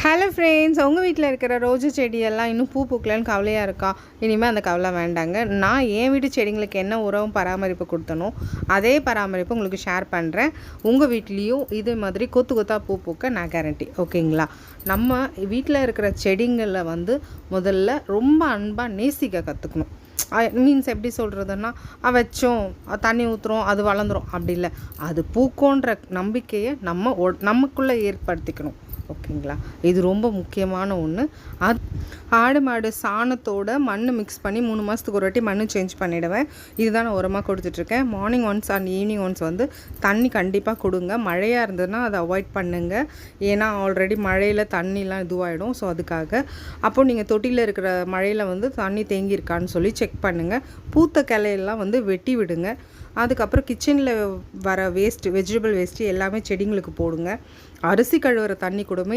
Hello friends, உங்கள் வீட்டில் இருக்கிற ரோஜா செடியெல்லாம் இன்னும் பூ பூக்கலன்னு கவலையாக இருக்கா? இனிமேல் அந்த கவலை வேண்டாங்க. நான் என் வீட்டு செடிங்களுக்கு என்ன உரவும் பராமரிப்பு கொடுத்தனோ அதே பராமரிப்பு உங்களுக்கு ஷேர் பண்ணுறேன். உங்கள் வீட்லேயும் இதே மாதிரி கொத்து கொத்தாக பூ பூக்க நான் கேரண்டி. ஓகேங்களா? நம்ம வீட்டில் இருக்கிற செடிங்களில் முதல்ல ரொம்ப அன்பாக நேசிக்க கற்றுக்கணும். மீன்ஸ் எப்படி சொல்கிறதுன்னா, வச்சோம் தண்ணி ஊற்றுறோம் அது வளர்ந்துடும் அப்படி இல்லை. அது பூக்கோன்ற நம்பிக்கையை நமக்குள்ளே ஏற்படுத்திக்கணும். ஓகேங்களா? இது ரொம்ப முக்கியமான ஒன்று. ஆடு மாடு சாணத்தோட மண் மிக்ஸ் பண்ணி 3 மாதத்துக்கு ஒரு வாட்டி மண் சேஞ்ச் பண்ணிவிடுவேன். இதுதான் நான் உரமாக கொடுத்துட்ருக்கேன். Morning once and evening once தண்ணி கண்டிப்பாக கொடுங்க. மழையாக இருந்ததுன்னா அதை அவாய்ட் பண்ணுங்கள். ஏன்னா ஆல்ரெடி மழையில் தண்ணிலாம் இதுவாகிடும். ஸோ அதுக்காக அப்போது நீங்கள் தொட்டியில் இருக்கிற மழையில் தண்ணி தேங்கியிருக்கான்னு சொல்லி செக் பண்ணுங்கள். பூத்த கிளையெல்லாம் வெட்டி விடுங்க. அதுக்கப்புறம் கிச்சனில் வர வெஜிடபிள் வேஸ்ட்டு எல்லாமே செடிங்களுக்கு போடுங்க. அரிசி கழுவுற தண்ணி கூடமே